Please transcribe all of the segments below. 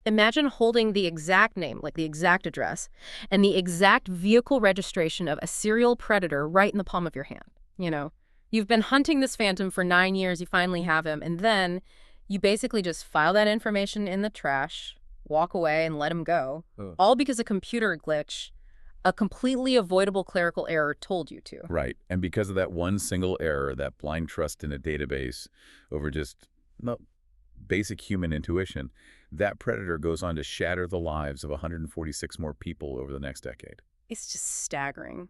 Imagine holding the exact name, like the exact address, and the exact vehicle registration of a serial predator right in the palm of your hand. You know, you've been hunting this phantom for 9 years, you finally have him, and then you basically just file that information in the trash, walk away, and let him go, all because a computer glitch, a completely avoidable clerical error told you to. Right. And because of that one single error, that blind trust in a database over just basic human intuition, that predator goes on to shatter the lives of 146 more people over the next decade. It's just staggering.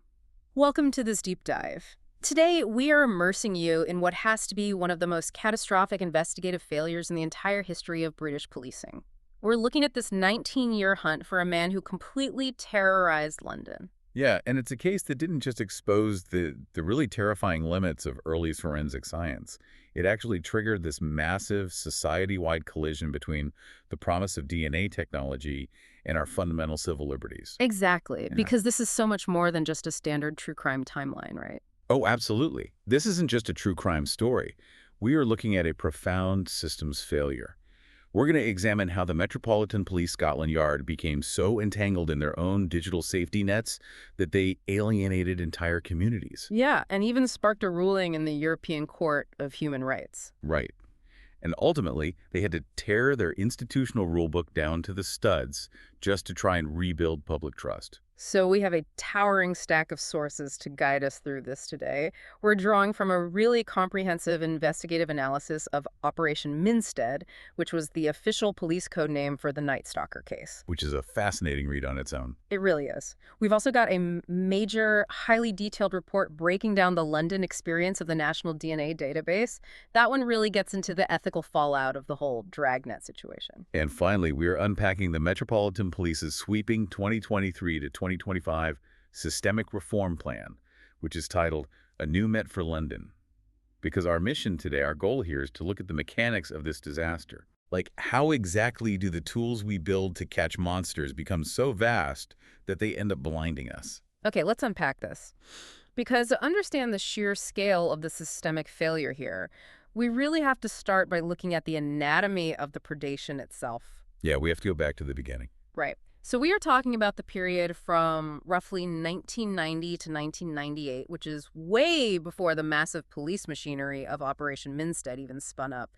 Welcome to this deep dive. Today, we are immersing you in what has to be one of the most catastrophic investigative failures in the entire history of British policing. We're looking at this 19-year hunt for a man who completely terrorized London. Yeah, and it's a case that didn't just expose the really terrifying limits of early forensic science. It actually triggered this massive society-wide collision between the promise of DNA technology and our fundamental civil liberties. Exactly, Yeah. because this is so much more than just a standard true crime timeline, right? Oh, absolutely. This isn't just a true crime story. We are looking at a profound systems failure. We're going to examine how the Metropolitan Police Scotland Yard became so entangled in their own digital safety nets that they alienated entire communities. Yeah, and even sparked a ruling in the European Court of Human Rights. Right. And ultimately, they had to tear their institutional rulebook down to the studs just to try and rebuild public trust. So we have a towering stack of sources to guide us through this today. We're drawing from a really comprehensive investigative analysis of Operation Minstead, which was the official police code name for the Night Stalker case. Which is a fascinating read on its own. It really is. We've also got a major, highly detailed report breaking down the London experience of the National DNA Database. That one really gets into the ethical fallout of the whole dragnet situation. And finally, we are unpacking the Metropolitan Police's sweeping 2023 to 2025 Systemic Reform Plan, which is titled A New Met for London. Because our mission today, our goal here is to look at the mechanics of this disaster. Like, how exactly do the tools we build to catch monsters become so vast that they end up blinding us? Okay, let's unpack this. Because to understand the sheer scale of the systemic failure here, we really have to start by looking at the anatomy of the predation itself. Yeah, we have to go back to the beginning. Right. So we are talking about the period from roughly 1990 to 1998, which is way before the massive police machinery of Operation Minstead even spun up.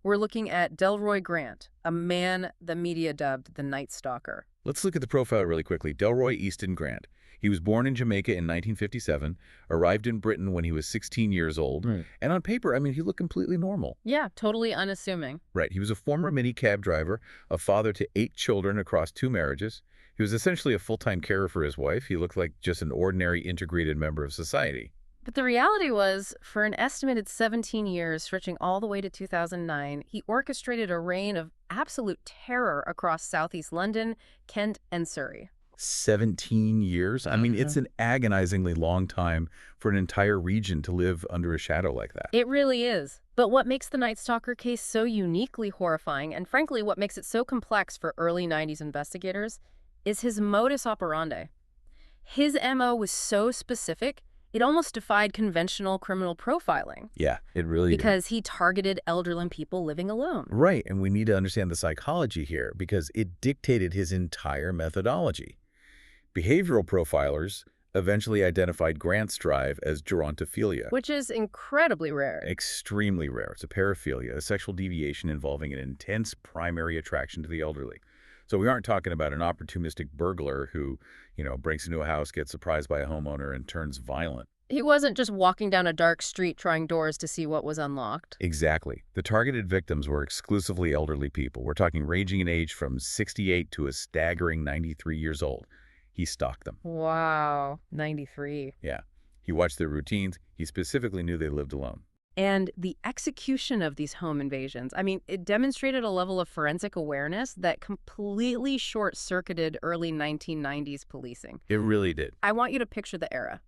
We're looking at Delroy Grant, a man the media dubbed the Night Stalker. Let's look at the profile really quickly. Delroy Easton Grant. He was born in Jamaica in 1957, arrived in Britain when he was 16 years old, and on paper, I mean, he looked completely normal. Yeah, totally unassuming. Right. He was a former minicab driver, a father to 8 children across 2 marriages. He was essentially a full-time carer for his wife. He looked like just an ordinary integrated member of society. But the reality was, for an estimated 17 years, stretching all the way to 2009, he orchestrated a reign of absolute terror across southeast London, Kent, and Surrey. 17 years? I mean, it's an agonizingly long time for an entire region to live under a shadow like that. It really is. But what makes the Night Stalker case so uniquely horrifying, and frankly what makes it so complex for early 90s investigators, is his modus operandi. His MO was so specific, it almost defied conventional criminal profiling. Yeah, it really did. Because he targeted elderly people living alone. Right, and we need to understand the psychology here because it dictated his entire methodology. Behavioral profilers eventually identified Grant's drive as gerontophilia. Which is incredibly rare. Extremely rare. It's a paraphilia, a sexual deviation involving an intense primary attraction to the elderly. So we aren't talking about an opportunistic burglar who, breaks into a house, gets surprised by a homeowner, and turns violent. He wasn't just walking down a dark street trying doors to see what was unlocked. Exactly. The targeted victims were exclusively elderly people. We're talking ranging in age from 68 to a staggering 93 years old. He stalked them. Wow, 93. Yeah. He watched their routines. He specifically knew they lived alone. And the execution of these home invasions, I mean, it demonstrated a level of forensic awareness that completely short-circuited early 1990s policing. It really did. I want you to picture the era.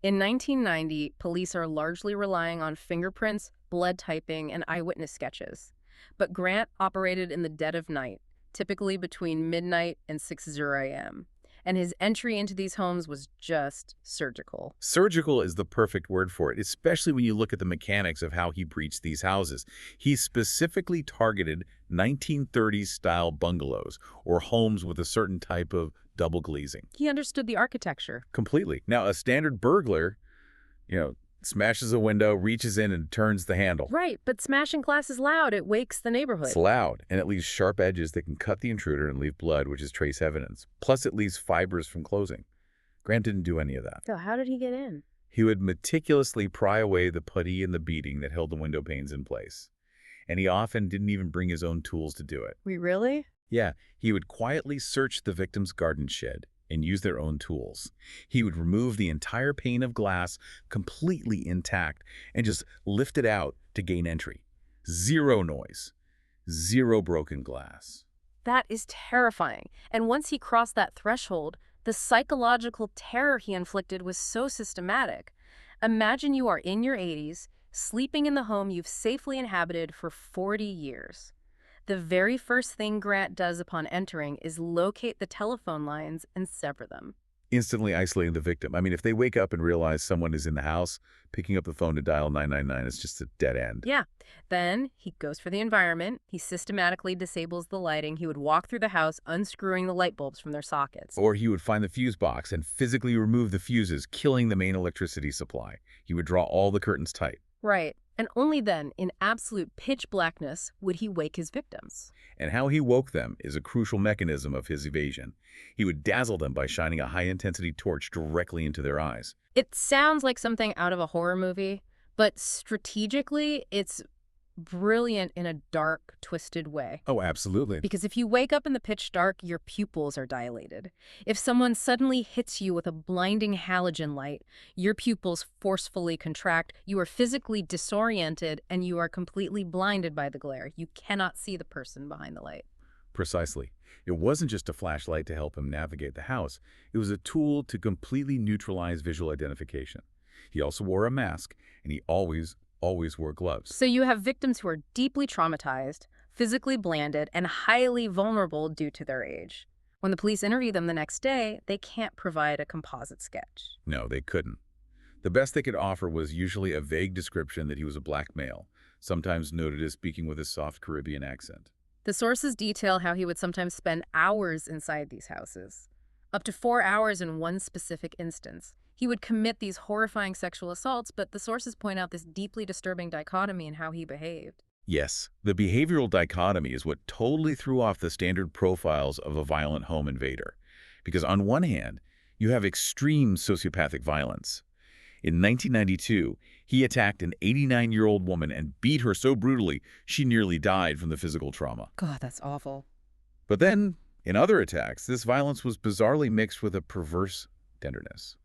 In 1990, police are largely relying on fingerprints, blood typing, and eyewitness sketches. But Grant operated in the dead of night, typically between midnight and 6:00 a.m. And his entry into these homes was just surgical. Surgical is the perfect word for it, especially when you look at the mechanics of how he breached these houses. He specifically targeted 1930s-style bungalows or homes with a certain type of double glazing. He understood the architecture. Completely. Now, a standard burglar, smashes a window, reaches in, and turns the handle. Right, but smashing glass is loud. It wakes the neighborhood. It's loud, and it leaves sharp edges that can cut the intruder and leave blood, which is trace evidence. Plus, it leaves fibers from closing. Grant didn't do any of that. So how did he get in? He would meticulously pry away the putty and the beading that held the window panes in place. And he often didn't even bring his own tools to do it. We really? Yeah, he would quietly search the victim's garden shed and use their own tools. He would remove the entire pane of glass completely intact and just lift it out to gain entry. Zero noise. Zero broken glass. That is terrifying. And once he crossed that threshold, the psychological terror he inflicted was so systematic. Imagine you are in your 80s, sleeping in the home you've safely inhabited for 40 years. The very first thing Grant does upon entering is locate the telephone lines and sever them. Instantly isolating the victim. I mean, if they wake up and realize someone is in the house, picking up the phone to dial 999 is just a dead end. Yeah. Then he goes for the environment. He systematically disables the lighting. He would walk through the house, unscrewing the light bulbs from their sockets. Or he would find the fuse box and physically remove the fuses, killing the main electricity supply. He would draw all the curtains tight. Right. And only then, in absolute pitch blackness, would he wake his victims. And how he woke them is a crucial mechanism of his evasion. He would dazzle them by shining a high-intensity torch directly into their eyes. It sounds like something out of a horror movie, but strategically, it's brilliant in a dark, twisted way. Oh, absolutely. Because if you wake up in the pitch dark, your pupils are dilated. If someone suddenly hits you with a blinding halogen light, your pupils forcefully contract, you are physically disoriented, and you are completely blinded by the glare. You cannot see the person behind the light. Precisely. It wasn't just a flashlight to help him navigate the house. It was a tool to completely neutralize visual identification. He also wore a mask, and he always wore gloves. So you have victims who are deeply traumatized, physically blanded, and highly vulnerable due to their age. When the police interview them the next day, they can't provide a composite sketch. No, they couldn't. The best they could offer was usually a vague description that he was a black male, sometimes noted as speaking with a soft Caribbean accent. The sources detail how he would sometimes spend hours inside these houses, up to 4 hours in one specific instance. He would commit these horrifying sexual assaults, but the sources point out this deeply disturbing dichotomy in how he behaved. Yes, the behavioral dichotomy is what totally threw off the standard profiles of a violent home invader. Because on one hand, you have extreme sociopathic violence. In 1992, he attacked an 89-year-old woman and beat her so brutally she nearly died from the physical trauma. God, that's awful. But then, in other attacks, this violence was bizarrely mixed with a perverse tenderness.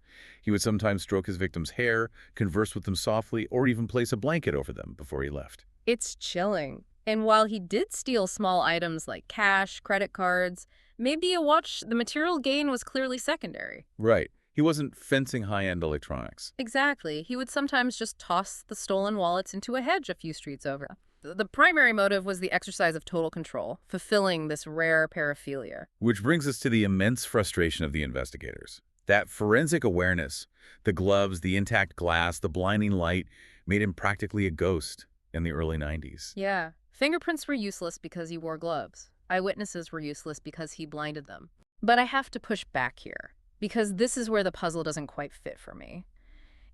He would sometimes stroke his victim's hair, converse with them softly, or even place a blanket over them before he left. It's chilling. And while he did steal small items like cash, credit cards, maybe a watch, the material gain was clearly secondary. Right. He wasn't fencing high-end electronics. Exactly. He would sometimes just toss the stolen wallets into a hedge a few streets over. The primary motive was the exercise of total control, fulfilling this rare paraphilia. Which brings us to the immense frustration of the investigators. That forensic awareness, the gloves, the intact glass, the blinding light, made him practically a ghost in the early 90s. Yeah. Fingerprints were useless because he wore gloves. Eyewitnesses were useless because he blinded them. But I have to push back here, because this is where the puzzle doesn't quite fit for me.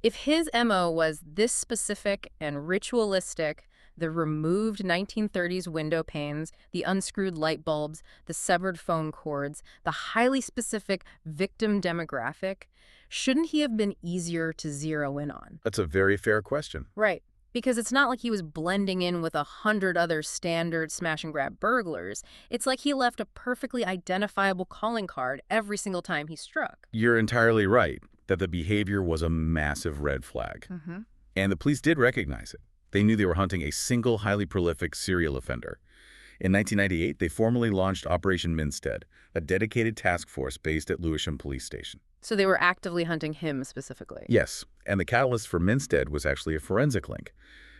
If his MO was this specific and ritualistic, the removed 1930s window panes, the unscrewed light bulbs, the severed phone cords, the highly specific victim demographic, shouldn't he have been easier to zero in on? That's a very fair question. Right. Because it's not like he was blending in with 100 other standard smash-and-grab burglars. It's like he left a perfectly identifiable calling card every single time he struck. You're entirely right that the behavior was a massive red flag. And the police did recognize it. They knew they were hunting a single highly prolific serial offender. In 1998, they formally launched Operation Minstead, a dedicated task force based at Lewisham Police Station. So they were actively hunting him specifically. Yes, and the catalyst for Minstead was actually a forensic link.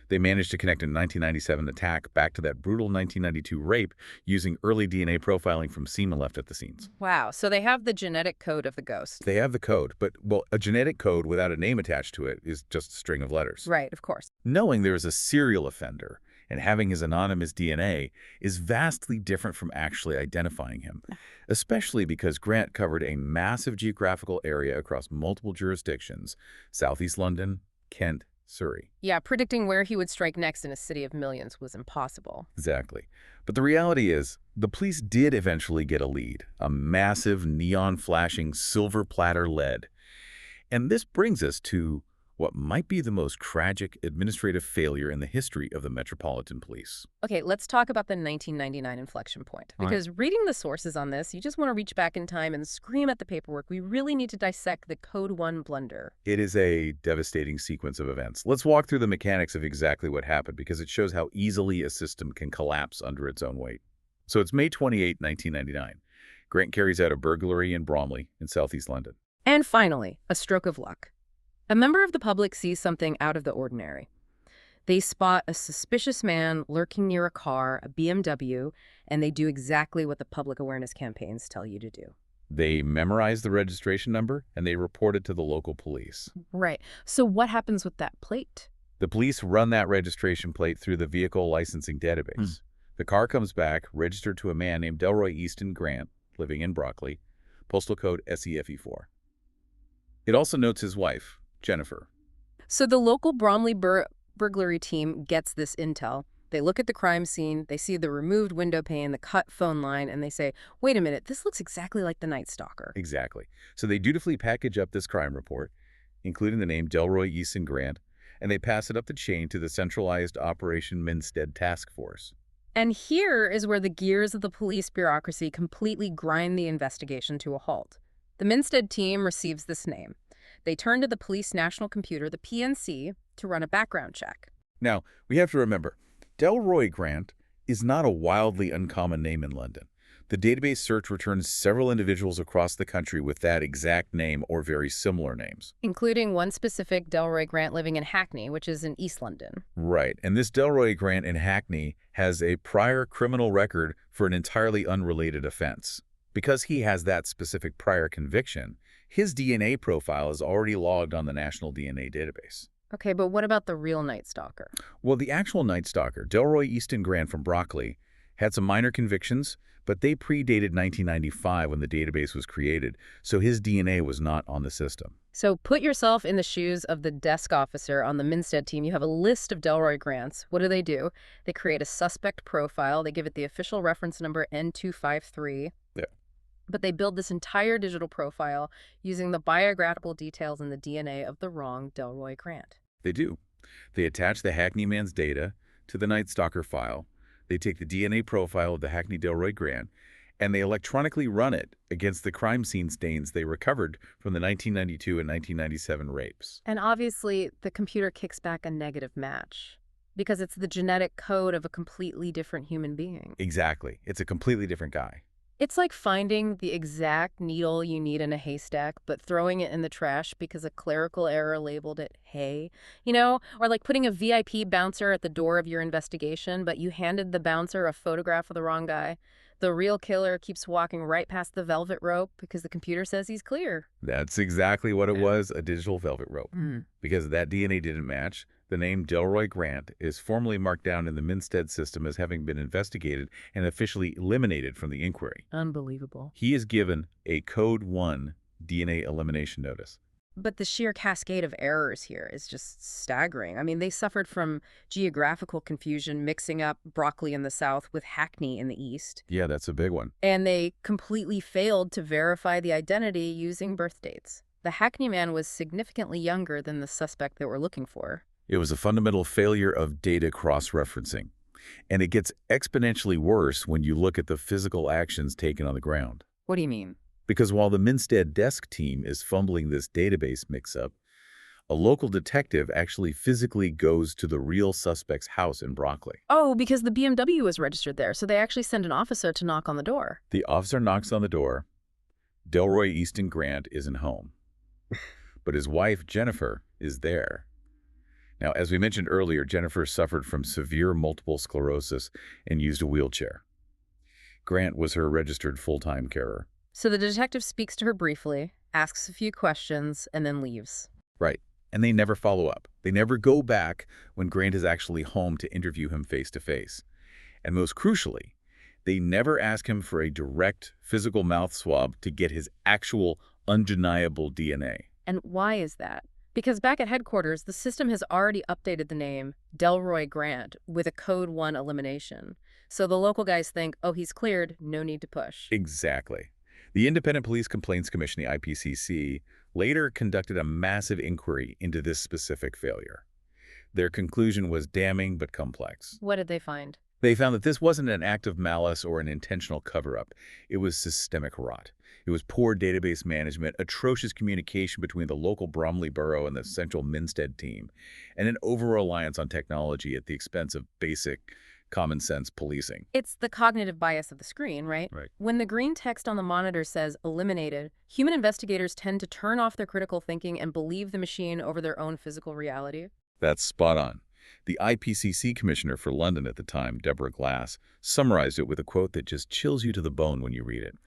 They managed to connect a 1997 attack back to that brutal 1992 rape using early DNA profiling from semen left at the scenes. Wow, so they have the genetic code of the ghost. They have the code, but, well, a genetic code without a name attached to it is just a string of letters. Right, of course. Knowing there is a serial offender and having his anonymous DNA is vastly different from actually identifying him, especially because Grant covered a massive geographical area across multiple jurisdictions: Southeast London, Kent, Surrey. Yeah, predicting where he would strike next in a city of millions was impossible. Exactly. But the reality is, the police did eventually get a lead, a massive neon-flashing silver platter lead. And this brings us to what might be the most tragic administrative failure in the history of the Metropolitan Police. Okay, let's talk about the 1999 inflection point. All right. Because reading the sources on this, you just want to reach back in time and scream at the paperwork. We really need to dissect the Code 1 blunder. It is a devastating sequence of events. Let's walk through the mechanics of exactly what happened, because it shows how easily a system can collapse under its own weight. So it's May 28, 1999. Grant carries out a burglary in Bromley in southeast London. And finally, a stroke of luck. A member of the public sees something out of the ordinary. They spot a suspicious man lurking near a car, a BMW, and they do exactly what the public awareness campaigns tell you to do. They memorize the registration number, and they report it to the local police. Right. So what happens with that plate? The police run that registration plate through the vehicle licensing database. The car comes back registered to a man named Delroy Grant, living in Brockley, postal code SEFE4. It also notes his wife, Jennifer. So the local Bromley burglary team gets this intel. They look at the crime scene, they see the removed window pane, the cut phone line, and they say, wait a minute, this looks exactly like the Night Stalker. Exactly. So they dutifully package up this crime report, including the name Delroy Grant, and they pass it up the chain to the centralized Operation Minstead task force. And here is where the gears of the police bureaucracy completely grind the investigation to a halt. The Minstead team receives this name. They turn to the police national computer, the PNC, to run a background check. Now, we have to remember, Delroy Grant is not a wildly uncommon name in London. The database search returns several individuals across the country with that exact name or very similar names. Including one specific Delroy Grant living in Hackney, which is in East London. Right, and this Delroy Grant in Hackney has a prior criminal record for an entirely unrelated offense. Because he has that specific prior conviction, his DNA profile is already logged on the National DNA Database. Okay, but what about the real Night Stalker? Well, the actual Night Stalker, Delroy Grant from Brockley, had some minor convictions, but they predated 1995 when the database was created, so his DNA was not on the system. So put yourself in the shoes of the desk officer on the Minstead team. You have a list of Delroy Grants. What do? They create a suspect profile. They give it the official reference number N253. Yeah. But they build this entire digital profile using the biographical details in the DNA of the wrong Delroy Grant. They do. They attach the Hackney man's data to the Night Stalker file. They take the DNA profile of the Hackney Delroy Grant, and they electronically run it against the crime scene stains they recovered from the 1992 and 1997 rapes. And obviously, the computer kicks back a negative match because it's the genetic code of a completely different human being. Exactly. It's a completely different guy. It's like finding the exact needle you need in a haystack, but throwing it in the trash because a clerical error labeled it hay, or like putting a VIP bouncer at the door of your investigation, but you handed the bouncer a photograph of the wrong guy. The real killer keeps walking right past the velvet rope because the computer says he's clear. That's exactly what it was, a digital velvet rope. Because that DNA didn't match, the name Delroy Grant is formally marked down in the Minstead system as having been investigated and officially eliminated from the inquiry. Unbelievable. He is given a Code 1 DNA elimination notice. But the sheer cascade of errors here is just staggering. I mean, they suffered from geographical confusion, mixing up Brockley in the south with Hackney in the east. Yeah, that's a big one. And they completely failed to verify the identity using birth dates. The Hackney man was significantly younger than the suspect that we're looking for. It was a fundamental failure of data cross-referencing. And it gets exponentially worse when you look at the physical actions taken on the ground. What do you mean? Because while the Minstead desk team is fumbling this database mix-up, a local detective actually physically goes to the real suspect's house in Brockley. Oh, because the BMW was registered there, so they actually send an officer to knock on the door. The officer knocks on the door. Delroy Grant isn't home. But his wife, Jennifer, is there. Now, as we mentioned earlier, Jennifer suffered from severe multiple sclerosis and used a wheelchair. Grant was her registered full-time carer. So the detective speaks to her briefly, asks a few questions, and then leaves. Right. And they never follow up. They never go back when Grant is actually home to interview him face-to-face. And most crucially, they never ask him for a direct physical mouth swab to get his actual undeniable DNA. And why is that? Because back at headquarters, the system has already updated the name Delroy Grant with a Code 1 elimination. So the local guys think, oh, he's cleared, no need to push. Exactly. The Independent Police Complaints Commission, the IPCC, later conducted a massive inquiry into this specific failure. Their conclusion was damning but complex. What did they find? They found that this wasn't an act of malice or an intentional cover-up. It was systemic rot. It was poor database management, atrocious communication between the local Bromley Borough and the central Minstead team, and an over-reliance on technology at the expense of basic, common-sense policing. It's the cognitive bias of the screen, right? Right. When the green text on the monitor says eliminated, human investigators tend to turn off their critical thinking and believe the machine over their own physical reality. That's spot on. The IPCC commissioner for London at the time, Deborah Glass, summarized it with a quote that just chills you to the bone when you read it.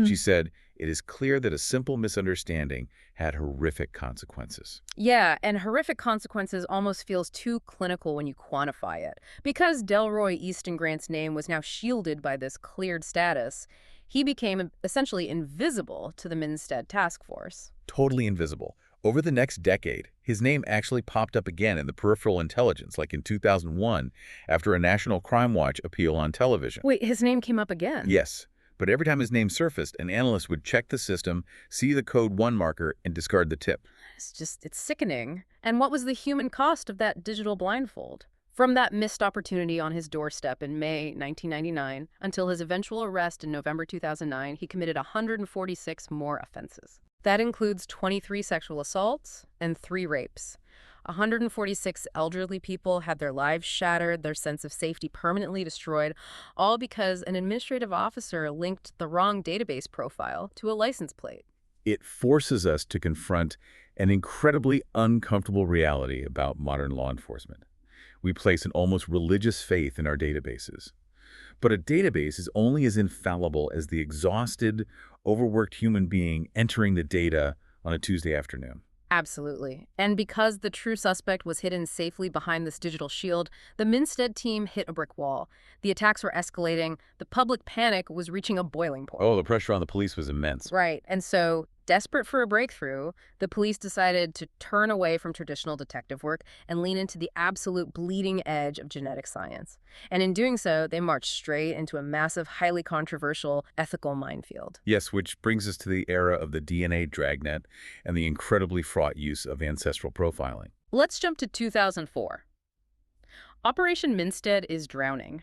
She said, "It is clear that a simple misunderstanding had horrific consequences." Yeah, and horrific consequences almost feels too clinical when you quantify it. Because Delroy Easton Grant's name was now shielded by this cleared status, he became essentially invisible to the Minstead task force. Totally invisible. Over the next decade, his name actually popped up again in the peripheral intelligence, like in 2001, after a National Crime Watch appeal on television. Wait, his name came up again? Yes, but every time his name surfaced, an analyst would check the system, see the Code 1 marker, and discard the tip. It's sickening. And what was the human cost of that digital blindfold? From that missed opportunity on his doorstep in May 1999 until his eventual arrest in November 2009, he committed 146 more offenses. That includes 23 sexual assaults and 3 rapes. 146 elderly people had their lives shattered, their sense of safety permanently destroyed, all because an administrative officer linked the wrong database profile to a license plate. It forces us to confront an incredibly uncomfortable reality about modern law enforcement. We place an almost religious faith in our databases. But a database is only as infallible as the exhausted, overworked human being entering the data on a Tuesday afternoon. Absolutely. And because the true suspect was hidden safely behind this digital shield, the Minstead team hit a brick wall. The attacks were escalating. The public panic was reaching a boiling point. Oh, the pressure on the police was immense. Right. And so, desperate for a breakthrough, the police decided to turn away from traditional detective work and lean into the absolute bleeding edge of genetic science. And in doing so, they marched straight into a massive, highly controversial ethical minefield. Yes, which brings us to the era of the DNA dragnet and the incredibly fraught use of ancestral profiling. Let's jump to 2004. Operation Minstead is drowning.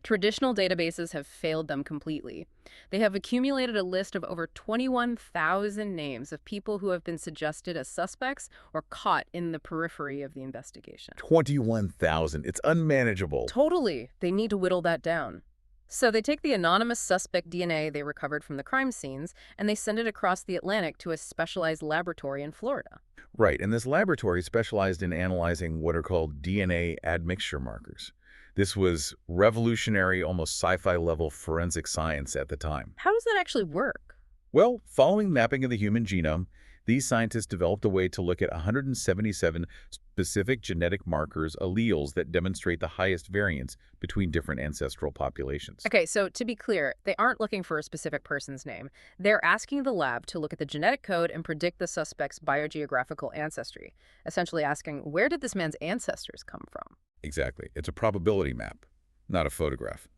Traditional databases have failed them completely. They have accumulated a list of over 21,000 names of people who have been suggested as suspects or caught in the periphery of the investigation. 21,000. It's unmanageable. Totally. They need to whittle that down. So they take the anonymous suspect DNA they recovered from the crime scenes and they send it across the Atlantic to a specialized laboratory in Florida. Right, and this laboratory specialized in analyzing what are called DNA admixture markers. This was revolutionary, almost sci-fi level forensic science at the time. How does that actually work? Well, following mapping of the human genome, these scientists developed a way to look at 177 specific genetic markers, alleles, that demonstrate the highest variance between different ancestral populations. Okay, so to be clear, they aren't looking for a specific person's name. They're asking the lab to look at the genetic code and predict the suspect's biogeographical ancestry, essentially asking, where did this man's ancestors come from? Exactly. It's a probability map, not a photograph.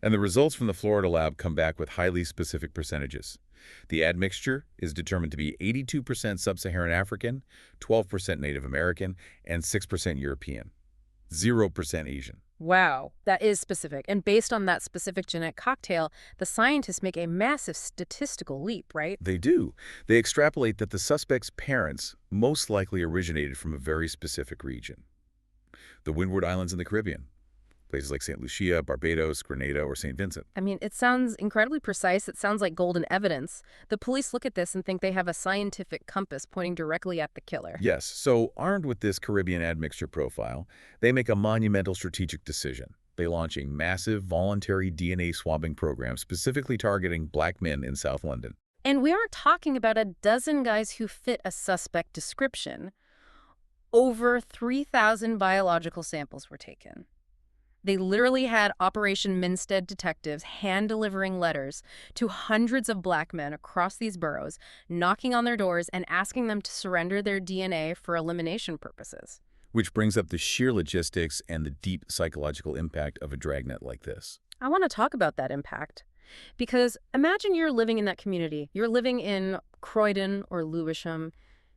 And the results from the Florida lab come back with highly specific percentages. The admixture is determined to be 82% sub-Saharan African, 12% Native American, and 6% European. 0% Asian. Wow, that is specific. And based on that specific genetic cocktail, the scientists make a massive statistical leap, right? They do. They extrapolate that the suspect's parents most likely originated from a very specific region. The Windward Islands in the Caribbean, places like St. Lucia, Barbados, Grenada, or St. Vincent. I mean, it sounds incredibly precise. It sounds like golden evidence. The police look at this and think they have a scientific compass pointing directly at the killer. Yes, so armed with this Caribbean admixture profile, they make a monumental strategic decision. They launch a massive voluntary DNA swabbing program specifically targeting black men in South London. And we aren't talking about a dozen guys who fit a suspect description. Over 3,000 biological samples were taken. They literally had Operation Minstead detectives hand-delivering letters to hundreds of black men across these boroughs, knocking on their doors and asking them to surrender their DNA for elimination purposes. Which brings up the sheer logistics and the deep psychological impact of a dragnet like this. I want to talk about that impact. Because imagine you're living in that community. You're living in Croydon or Lewisham.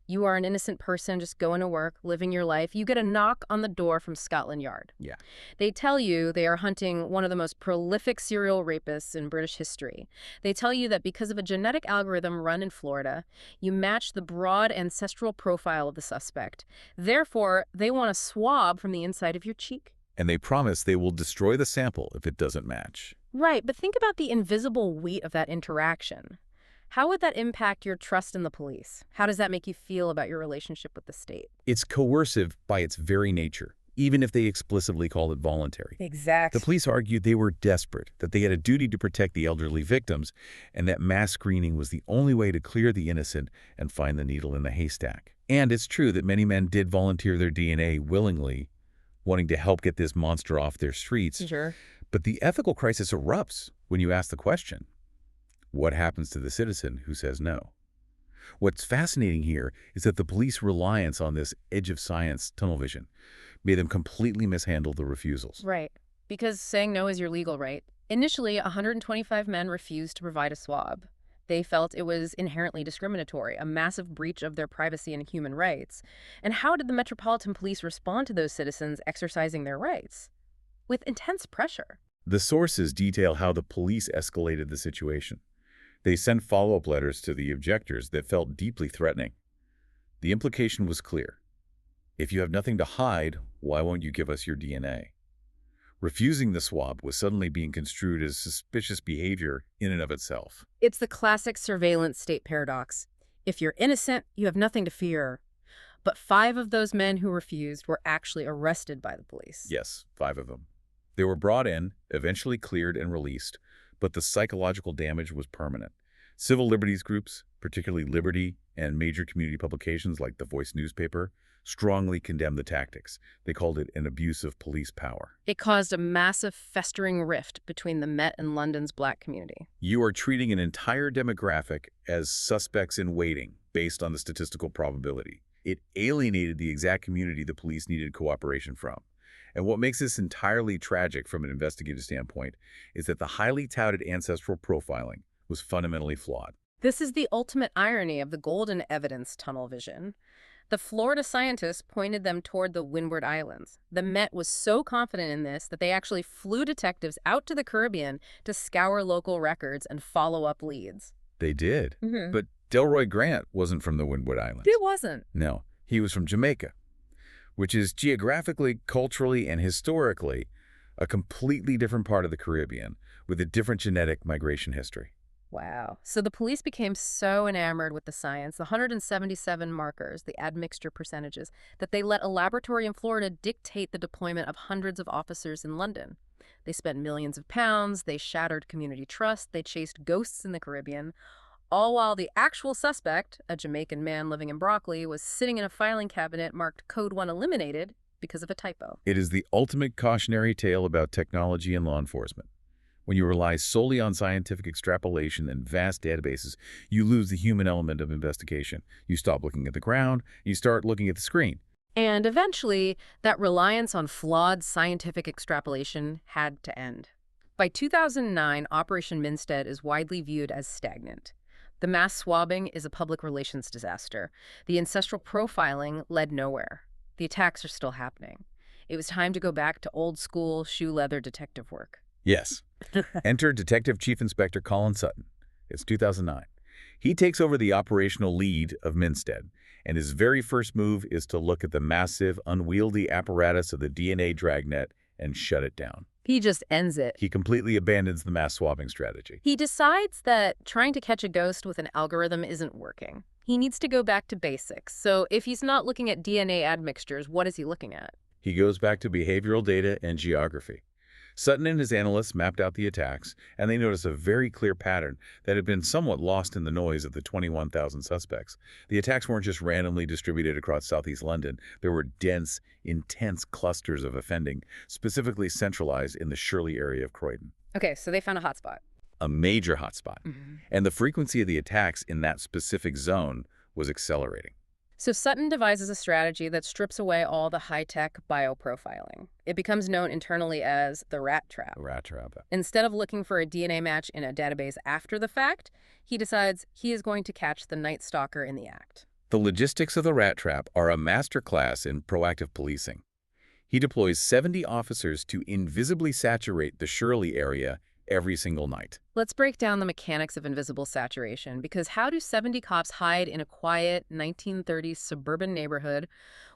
You are an innocent person just going to work, living your life. You get a knock on the door from Scotland Yard. Yeah. They tell you they are hunting one of the most prolific serial rapists in British history. They tell you that because of a genetic algorithm run in Florida, you match the broad ancestral profile of the suspect. Therefore, they want a swab from the inside of your cheek. And they promise they will destroy the sample if it doesn't match. Right, but think about the invisible weight of that interaction. How would that impact your trust in the police? How does that make you feel about your relationship with the state? It's coercive by its very nature, even if they explicitly call it voluntary. Exactly. The police argued they were desperate, that they had a duty to protect the elderly victims, and that mass screening was the only way to clear the innocent and find the needle in the haystack. And it's true that many men did volunteer their DNA willingly, wanting to help get this monster off their streets. Sure. But the ethical crisis erupts when you ask the question, what happens to the citizen who says no? What's fascinating here is that the police reliance on this edge of science tunnel vision made them completely mishandle the refusals. Right, because saying no is your legal right. Initially, 125 men refused to provide a swab. They felt it was inherently discriminatory, a massive breach of their privacy and human rights. And how did the Metropolitan Police respond to those citizens exercising their rights? With intense pressure. The sources detail how the police escalated the situation. They sent follow-up letters to the objectors that felt deeply threatening. The implication was clear. If you have nothing to hide, why won't you give us your DNA? Refusing the swab was suddenly being construed as suspicious behavior in and of itself. It's the classic surveillance state paradox. If you're innocent, you have nothing to fear. But 5 of those men who refused were actually arrested by the police. Yes, 5 of them. They were brought in, eventually cleared and released, but the psychological damage was permanent. Civil liberties groups, particularly Liberty and major community publications like the Voice newspaper, strongly condemned the tactics. They called it an abuse of police power. It caused a massive festering rift between the Met and London's black community. You are treating an entire demographic as suspects in waiting based on the statistical probability. It alienated the exact community the police needed cooperation from. And what makes this entirely tragic from an investigative standpoint is that the highly touted ancestral profiling was fundamentally flawed. This is the ultimate irony of the golden evidence tunnel vision. The Florida scientists pointed them toward the Windward Islands. The Met was so confident in this that they actually flew detectives out to the Caribbean to scour local records and follow up leads. They did. Mm-hmm. But Delroy Grant wasn't from the Windward Islands. It wasn't. No, he was from Jamaica, which is geographically, culturally, and historically a completely different part of the Caribbean with a different genetic migration history. Wow. So the police became so enamored with the science, the 177 markers, the admixture percentages, that they let a laboratory in Florida dictate the deployment of hundreds of officers in London. They spent millions of pounds, they shattered community trust, they chased ghosts in the Caribbean, all while the actual suspect, a Jamaican man living in Broccoli, was sitting in a filing cabinet marked Code 1 eliminated because of a typo. It is the ultimate cautionary tale about technology and law enforcement. When you rely solely on scientific extrapolation and vast databases, you lose the human element of investigation. You stop looking at the ground, you start looking at the screen. And eventually, that reliance on flawed scientific extrapolation had to end. By 2009, Operation Minstead is widely viewed as stagnant. The mass swabbing is a public relations disaster. The ancestral profiling led nowhere. The attacks are still happening. It was time to go back to old-school, shoe-leather detective work. Yes. Enter Detective Chief Inspector Colin Sutton. It's 2009. He takes over the operational lead of Minstead, and his very first move is to look at the massive, unwieldy apparatus of the DNA dragnet and shut it down. He just ends it. He completely abandons the mass swabbing strategy. He decides that trying to catch a ghost with an algorithm isn't working. He needs to go back to basics. So if he's not looking at DNA admixtures, what is he looking at? He goes back to behavioral data and geography. Sutton and his analysts mapped out the attacks, and they noticed a very clear pattern that had been somewhat lost in the noise of the 21,000 suspects. The attacks weren't just randomly distributed across southeast London. There were dense, intense clusters of offending, specifically centralized in the Shirley area of Croydon. Okay, so they found a hotspot. A major hotspot. And the frequency of the attacks in that specific zone was accelerating. So Sutton devises a strategy that strips away all the high-tech bioprofiling. It becomes known internally as the rat trap. A rat trap. Instead of looking for a DNA match in a database after the fact, he decides he is going to catch the night stalker in the act. The logistics of the rat trap are a masterclass in proactive policing. He deploys 70 officers to invisibly saturate the Shirley area every single night. Let's break down the mechanics of invisible saturation, because how do 70 cops hide in a quiet 1930s suburban neighborhood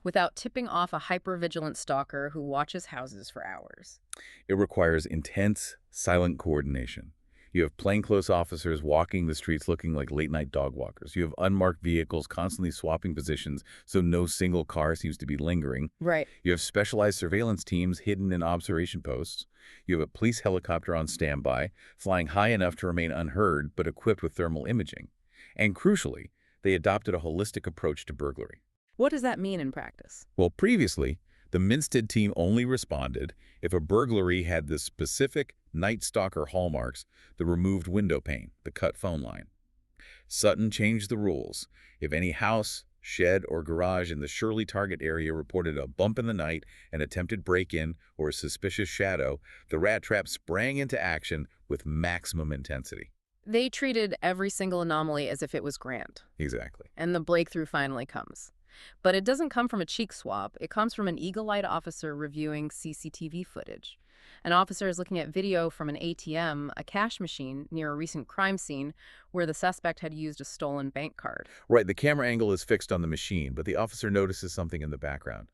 without tipping off a hyper-vigilant stalker who watches houses for hours? It requires intense, silent coordination. You have plainclothes officers walking the streets looking like late-night dog walkers. You have unmarked vehicles constantly swapping positions so no single car seems to be lingering. Right. You have specialized surveillance teams hidden in observation posts. You have a police helicopter on standby, flying high enough to remain unheard but equipped with thermal imaging. And crucially, they adopted a holistic approach to burglary. What does that mean in practice? Well, previously, the Minstead team only responded if a burglary had the specific Night Stalker hallmarks: the removed window pane, the cut phone line. Sutton changed the rules. If any house, shed, or garage in the Shirley target area reported a bump in the night, an attempted break-in, or a suspicious shadow, the rat trap sprang into action with maximum intensity. They treated every single anomaly as if it was Grant. Exactly. And the breakthrough finally comes. But it doesn't come from a cheek swab. It comes from an eagle-eyed officer reviewing CCTV footage. An officer is looking at video from an ATM, a cash machine, near a recent crime scene where the suspect had used a stolen bank card. Right, the camera angle is fixed on the machine, but the officer notices something in the background.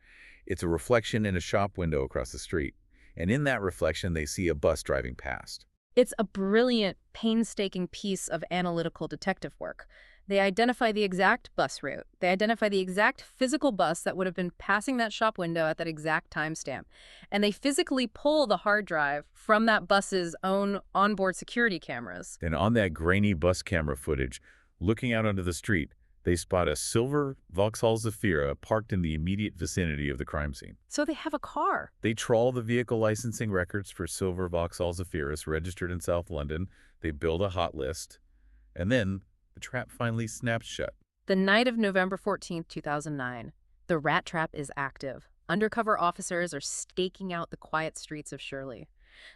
It's a reflection in a shop window across the street. And in that reflection, they see a bus driving past. It's a brilliant, painstaking piece of analytical detective work. They identify the exact bus route. They identify the exact physical bus that would have been passing that shop window at that exact timestamp. And they physically pull the hard drive from that bus's own onboard security cameras. Then on that grainy bus camera footage, looking out onto the street, they spot a silver Vauxhall Zafira parked in the immediate vicinity of the crime scene. So they have a car. They trawl the vehicle licensing records for silver Vauxhall Zafiras registered in South London. They build a hot list. And then the trap finally snaps shut. The night of November 14th, 2009, the rat trap is active. Undercover officers are staking out the quiet streets of Shirley.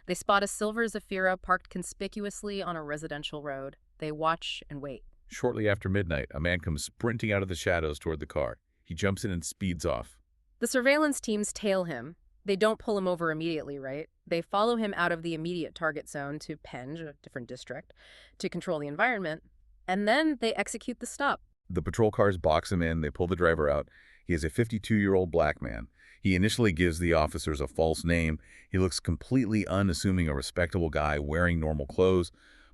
They spot a silver Zafira parked conspicuously on a residential road. They watch and wait. Shortly after midnight, a man comes sprinting out of the shadows toward the car. He jumps in and speeds off. The surveillance teams tail him. They don't pull him over immediately, right? They follow him out of the immediate target zone to Penge, a different district, to control the environment. And then they execute the stop. The patrol cars box him in. They pull the driver out. He is a 52-year-old black man. He initially gives the officers a false name. He looks completely unassuming, a respectable guy wearing normal clothes.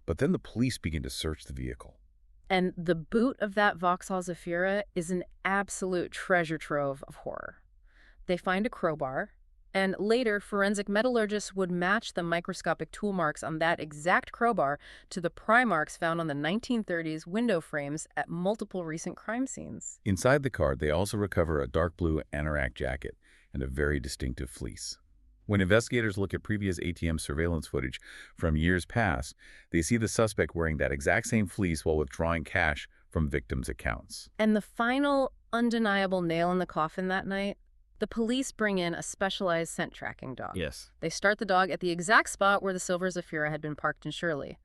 But then the police begin to search the vehicle. And the boot of that Vauxhall Zafira is an absolute treasure trove of horror. They find a crowbar, and later forensic metallurgists would match the microscopic tool marks on that exact crowbar to the pry marks found on the 1930s window frames at multiple recent crime scenes. Inside the car, they also recover a dark blue anorak jacket and a very distinctive fleece. When investigators look at previous ATM surveillance footage from years past, they see the suspect wearing that exact same fleece while withdrawing cash from victims' accounts. And the final undeniable nail in the coffin that night? The police bring in a specialized scent tracking dog. Yes. They start the dog at the exact spot where the silver Zafira had been parked in Shirley.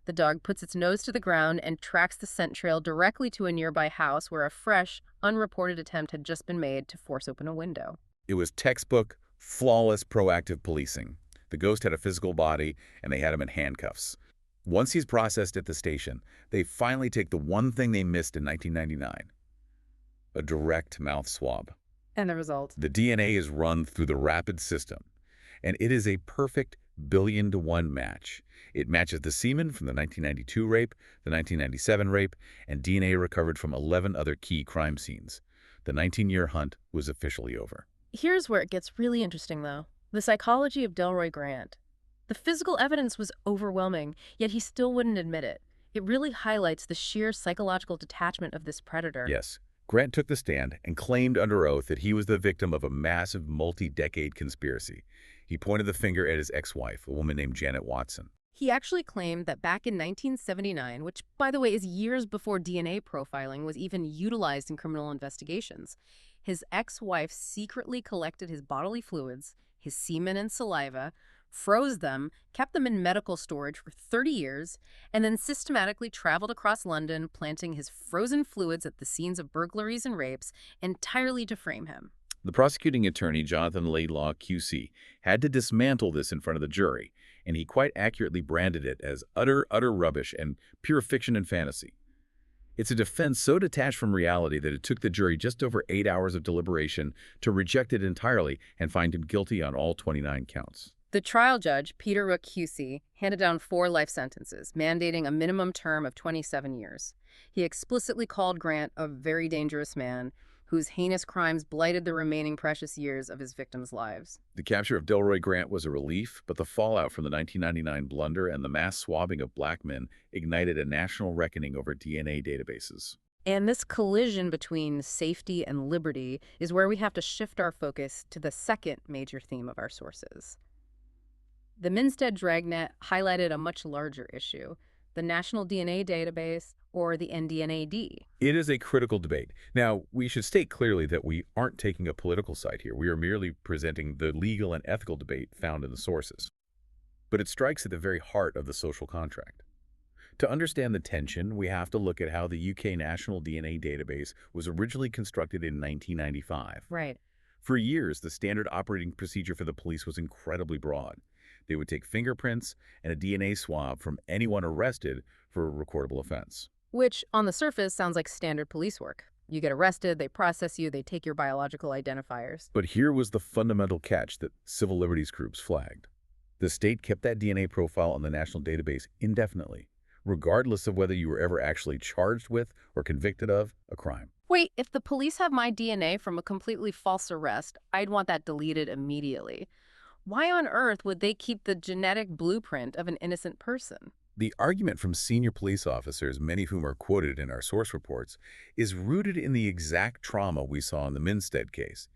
The dog puts its nose to the ground and tracks the scent trail directly to a nearby house where a fresh, unreported attempt had just been made to force open a window. It was textbook, flawless, proactive policing. The ghost had a physical body, and they had him in handcuffs. Once he's processed at the station, they finally take the one thing they missed in 1999, a direct mouth swab. And the result? The DNA is run through the rapid system, and it is a perfect billion-to-one match. It matches the semen from the 1992 rape, the 1997 rape, and DNA recovered from 11 other key crime scenes. The 19-year hunt was officially over. Here's where it gets really interesting, though. The psychology of Delroy Grant. The physical evidence was overwhelming, yet he still wouldn't admit it. It really highlights the sheer psychological detachment of this predator. Yes, Grant took the stand and claimed under oath that he was the victim of a massive multi-decade conspiracy. He pointed the finger at his ex-wife, a woman named Janet Watson. He actually claimed that back in 1979, which, by the way, is years before DNA profiling was even utilized in criminal investigations, his ex-wife secretly collected his bodily fluids, his semen and saliva, froze them, kept them in medical storage for 30 years, and then systematically traveled across London, planting his frozen fluids at the scenes of burglaries and rapes, entirely to frame him. The prosecuting attorney, Jonathan Laidlaw, QC, had to dismantle this in front of the jury, and he quite accurately branded it as utter rubbish and pure fiction and fantasy. It's a defense so detached from reality that it took the jury just over 8 hours of deliberation to reject it entirely and find him guilty on all 29 counts. The trial judge, Peter Rook QC, handed down 4 life sentences, mandating a minimum term of 27 years. He explicitly called Grant a very dangerous man whose heinous crimes blighted the remaining precious years of his victims' lives. The capture of Delroy Grant was a relief, but the fallout from the 1999 blunder and the mass swabbing of black men ignited a national reckoning over DNA databases. And this collision between safety and liberty is where we have to shift our focus to the second major theme of our sources. The Minstead dragnet highlighted a much larger issue, the National DNA Database, or the NDNAD. It is a critical debate. Now, we should state clearly that we aren't taking a political side here. We are merely presenting the legal and ethical debate found in the sources. But it strikes at the very heart of the social contract. To understand the tension, we have to look at how the UK National DNA Database was originally constructed in 1995. Right. For years, the standard operating procedure for the police was incredibly broad. They would take fingerprints and a DNA swab from anyone arrested for a recordable offense. Which, on the surface, sounds like standard police work. You get arrested, they process you, they take your biological identifiers. But here was the fundamental catch that civil liberties groups flagged. The state kept that DNA profile on the national database indefinitely, regardless of whether you were ever actually charged with or convicted of a crime. Wait, if the police have my DNA from a completely false arrest, I'd want that deleted immediately. Why on earth would they keep the genetic blueprint of an innocent person? The argument from senior police officers, many of whom are quoted in our source reports, is rooted in the exact trauma we saw in the Minstead case.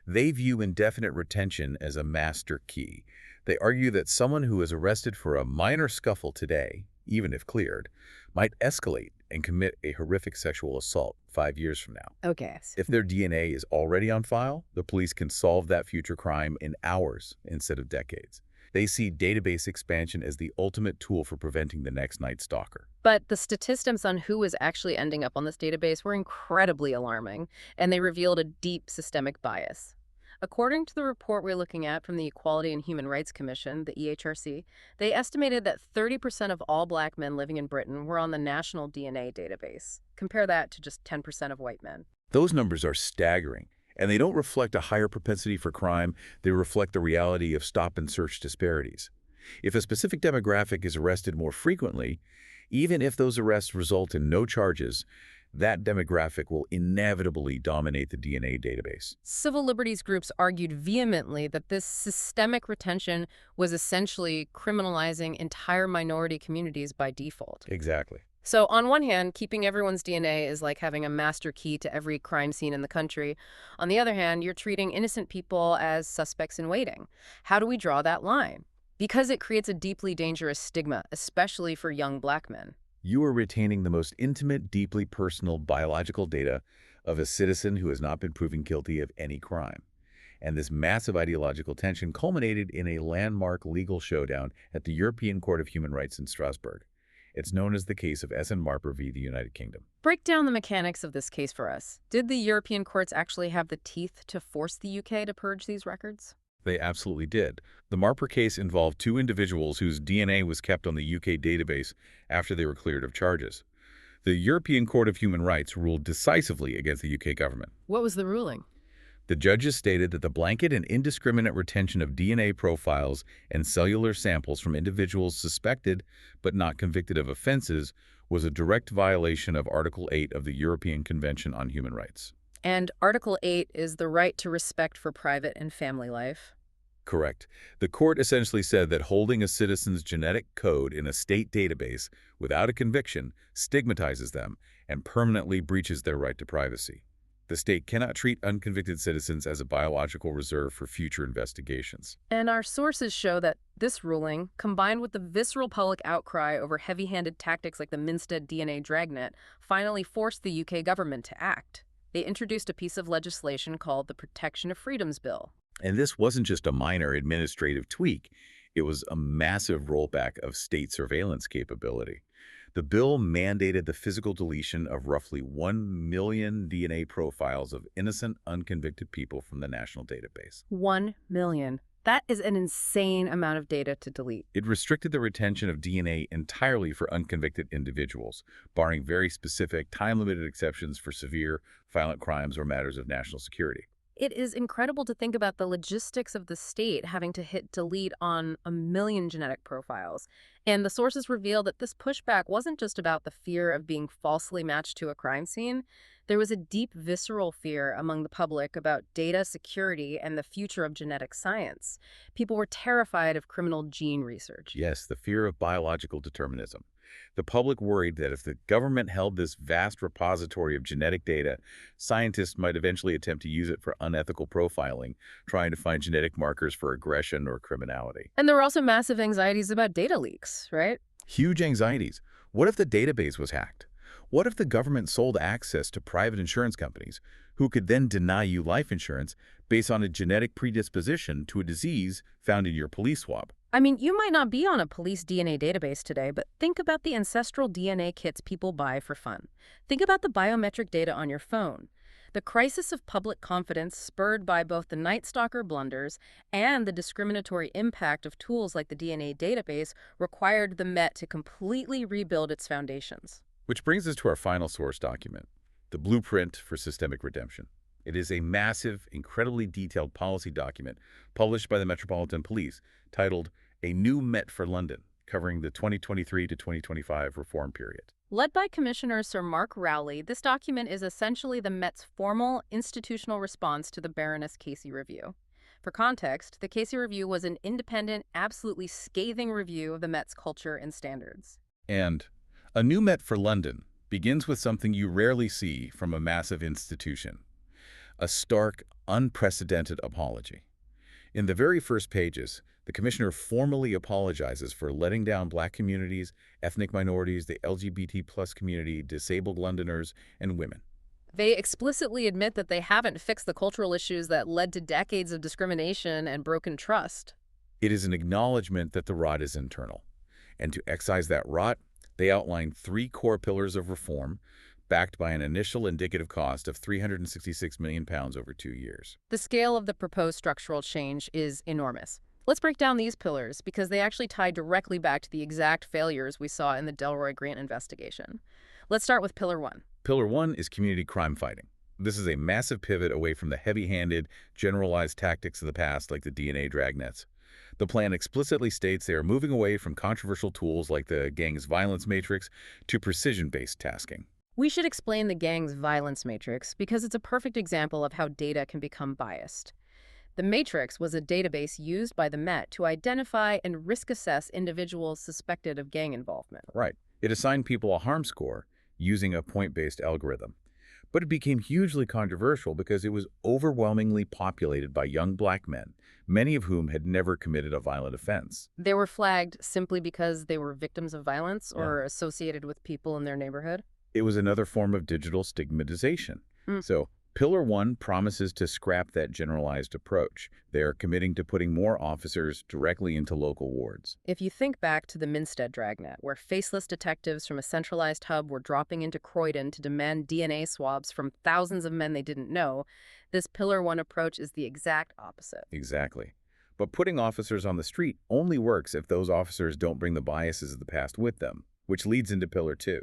They view indefinite retention as a master key. They argue that someone who is arrested for a minor scuffle today, even if cleared, might escalate and commit a horrific sexual assault 5 years from now. Okay. If their DNA is already on file, the police can solve that future crime in hours instead of decades. They see database expansion as the ultimate tool for preventing the next Night Stalker. But the statistics on who was actually ending up on this database were incredibly alarming, and they revealed a deep systemic bias. According to the report we're looking at from the Equality and Human Rights Commission, the EHRC, they estimated that 30% of all black men living in Britain were on the National DNA Database. Compare that to just 10% of white men. Those numbers are staggering, and they don't reflect a higher propensity for crime. They reflect the reality of stop-and-search disparities. If a specific demographic is arrested more frequently, even if those arrests result in no charges, that demographic will inevitably dominate the DNA database. Civil liberties groups argued vehemently that this systemic retention was essentially criminalizing entire minority communities by default. Exactly. So on one hand, keeping everyone's DNA is like having a master key to every crime scene in the country. On the other hand, you're treating innocent people as suspects in waiting. How do we draw that line? Because it creates a deeply dangerous stigma, especially for young black men. You are retaining the most intimate, deeply personal biological data of a citizen who has not been proven guilty of any crime. And this massive ideological tension culminated in a landmark legal showdown at the European Court of Human Rights in Strasbourg. It's known as the case of Essen Marper v. the United Kingdom. Break down the mechanics of this case for us. Did the European courts actually have the teeth to force the UK to purge these records? They absolutely did. The Marper case involved 2 individuals whose DNA was kept on the UK database after they were cleared of charges. The European Court of Human Rights ruled decisively against the UK government. What was the ruling? The judges stated that the blanket and indiscriminate retention of DNA profiles and cellular samples from individuals suspected but not convicted of offenses was a direct violation of Article 8 of the European Convention on Human Rights. And Article 8 is the right to respect for private and family life. Correct. The court essentially said that holding a citizen's genetic code in a state database without a conviction stigmatizes them and permanently breaches their right to privacy. The state cannot treat unconvicted citizens as a biological reserve for future investigations. And our sources show that this ruling, combined with the visceral public outcry over heavy-handed tactics like the Minstead DNA dragnet, finally forced the UK government to act. They introduced a piece of legislation called the Protection of Freedoms Bill. And this wasn't just a minor administrative tweak. It was a massive rollback of state surveillance capability. The bill mandated the physical deletion of roughly 1 million DNA profiles of innocent, unconvicted people from the national database. 1 million. That is an insane amount of data to delete. It restricted the retention of DNA entirely for unconvicted individuals, barring very specific, time-limited exceptions for severe, violent crimes or matters of national security. It is incredible to think about the logistics of the state having to hit delete on 1 million genetic profiles. And the sources reveal that this pushback wasn't just about the fear of being falsely matched to a crime scene. There was a deep visceral fear among the public about data security and the future of genetic science. People were terrified of criminal gene research. Yes, the fear of biological determinism. The public worried that if the government held this vast repository of genetic data, scientists might eventually attempt to use it for unethical profiling, trying to find genetic markers for aggression or criminality. And there were also massive anxieties about data leaks, right? Huge anxieties. What if the database was hacked? What if the government sold access to private insurance companies who could then deny you life insurance based on a genetic predisposition to a disease found in your police swab? I mean, you might not be on a police DNA database today, but think about the ancestral DNA kits people buy for fun. Think about the biometric data on your phone. The crisis of public confidence spurred by both the Night Stalker blunders and the discriminatory impact of tools like the DNA database required the Met to completely rebuild its foundations. Which brings us to our final source document, the Blueprint for Systemic Redemption. It is a massive, incredibly detailed policy document published by the Metropolitan Police titled A New Met for London, covering the 2023 to 2025 reform period. Led by Commissioner Sir Mark Rowley, this document is essentially the Met's formal institutional response to the Baroness Casey Review. For context, the Casey Review was an independent, absolutely scathing review of the Met's culture and standards. And A New Met for London begins with something you rarely see from a massive institution: a stark, unprecedented apology. In the very first pages, the commissioner formally apologizes for letting down Black communities, ethnic minorities, the LGBT+ community, disabled Londoners, and women. They explicitly admit that they haven't fixed the cultural issues that led to decades of discrimination and broken trust. It is an acknowledgement that the rot is internal. And to excise that rot, they outline 3 core pillars of reform, backed by an initial indicative cost of £366 million over 2 years. The scale of the proposed structural change is enormous. Let's break down these pillars because they actually tie directly back to the exact failures we saw in the Delroy Grant investigation. Let's start with Pillar 1. Pillar 1 is community crime fighting. This is a massive pivot away from the heavy-handed, generalized tactics of the past like the DNA dragnets. The plan explicitly states they are moving away from controversial tools like the gang's violence matrix to precision-based tasking. We should explain the gang's violence matrix because it's a perfect example of how data can become biased. The matrix was a database used by the Met to identify and risk assess individuals suspected of gang involvement. Right. It assigned people a harm score using a point-based algorithm. But it became hugely controversial because it was overwhelmingly populated by young Black men, many of whom had never committed a violent offense. They were flagged simply because they were victims of violence or associated with people in their neighborhood. It was another form of digital stigmatization. So, Pillar 1 promises to scrap that generalized approach. They are committing to putting more officers directly into local wards. If you think back to the Minstead dragnet, where faceless detectives from a centralized hub were dropping into Croydon to demand DNA swabs from thousands of men they didn't know, this Pillar 1 approach is the exact opposite. Exactly. But putting officers on the street only works if those officers don't bring the biases of the past with them, which leads into Pillar 2.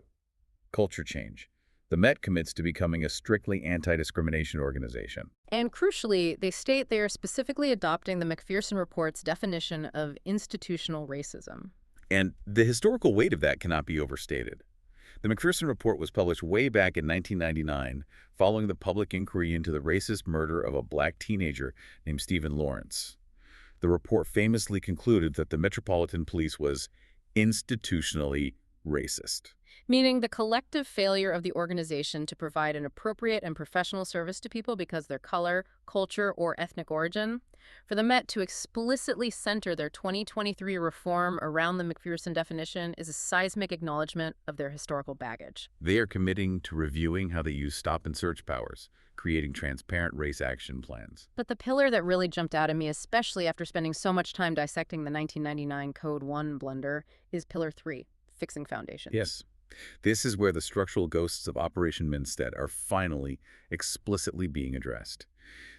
Culture change. The Met commits to becoming a strictly anti-discrimination organization. And crucially, they state they are specifically adopting the McPherson Report's definition of institutional racism. And the historical weight of that cannot be overstated. The McPherson Report was published way back in 1999, following the public inquiry into the racist murder of a black teenager named Stephen Lawrence. The report famously concluded that the Metropolitan Police was institutionally racist. Meaning the collective failure of the organization to provide an appropriate and professional service to people because of their color, culture, or ethnic origin. For the Met to explicitly center their 2023 reform around the McPherson definition is a seismic acknowledgement of their historical baggage. They are committing to reviewing how they use stop and search powers, creating transparent race action plans. But the pillar that really jumped out at me, especially after spending so much time dissecting the 1999 Code 1 blunder, is Pillar 3, fixing foundations. Yes. This is where the structural ghosts of Operation Minstead are finally explicitly being addressed.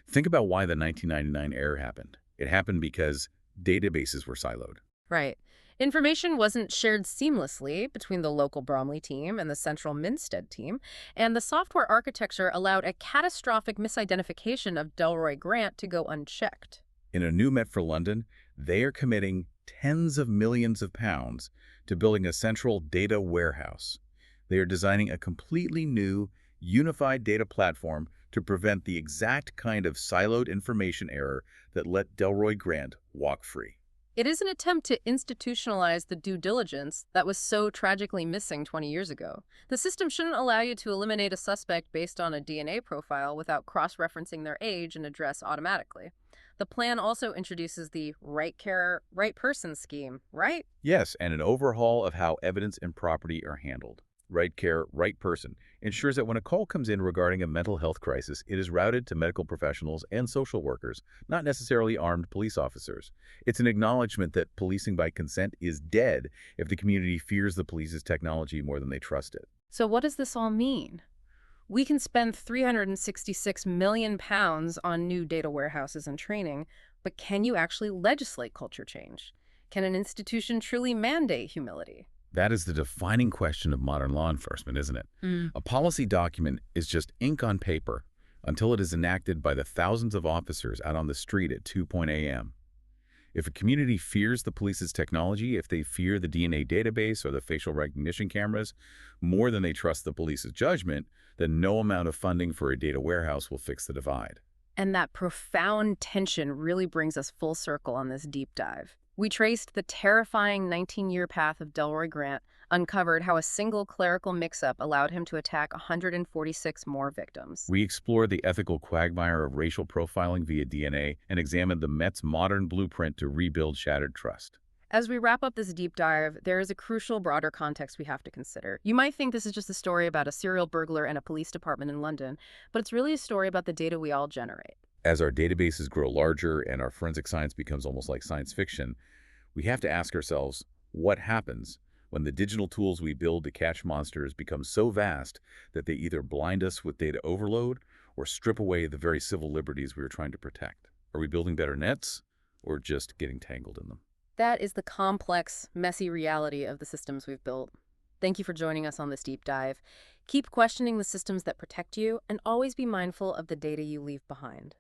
Think about why the 1999 error happened. It happened because databases were siloed. Right. Information wasn't shared seamlessly between the local Bromley team and the central Minstead team, and the software architecture allowed a catastrophic misidentification of Delroy Grant to go unchecked. In a new Met for London, they are committing tens of millions of pounds to building a central data warehouse. They are designing a completely new, unified data platform to prevent the exact kind of siloed information error that let Delroy Grant walk free. It is an attempt to institutionalize the due diligence that was so tragically missing 20 years ago. The system shouldn't allow you to eliminate a suspect based on a DNA profile without cross-referencing their age and address automatically. The plan also introduces the right care, right person scheme, right? Yes, and an overhaul of how evidence and property are handled. Right care, right person ensures that when a call comes in regarding a mental health crisis, it is routed to medical professionals and social workers, not necessarily armed police officers. It's an acknowledgement that policing by consent is dead if the community fears the police's technology more than they trust it. So what does this all mean? We can spend £366 million on new data warehouses and training, but can you actually legislate culture change? Can an institution truly mandate humility? That is the defining question of modern law enforcement, isn't it? A policy document is just ink on paper until it is enacted by the thousands of officers out on the street at 2 a.m. If a community fears the police's technology, if they fear the DNA database or the facial recognition cameras more than they trust the police's judgment, then no amount of funding for a data warehouse will fix the divide. And that profound tension really brings us full circle on this deep dive. We traced the terrifying 19-year path of Delroy Grant, uncovered how a single clerical mix-up allowed him to attack 146 more victims. We explored the ethical quagmire of racial profiling via DNA and examined the Met's modern blueprint to rebuild shattered trust. As we wrap up this deep dive, there is a crucial broader context we have to consider. You might think this is just a story about a serial burglar and a police department in London, but it's really a story about the data we all generate. As our databases grow larger and our forensic science becomes almost like science fiction, we have to ask ourselves, what happens when the digital tools we build to catch monsters become so vast that they either blind us with data overload or strip away the very civil liberties we are trying to protect? Are we building better nets or just getting tangled in them? That is the complex, messy reality of the systems we've built. Thank you for joining us on this deep dive. Keep questioning the systems that protect you and always be mindful of the data you leave behind.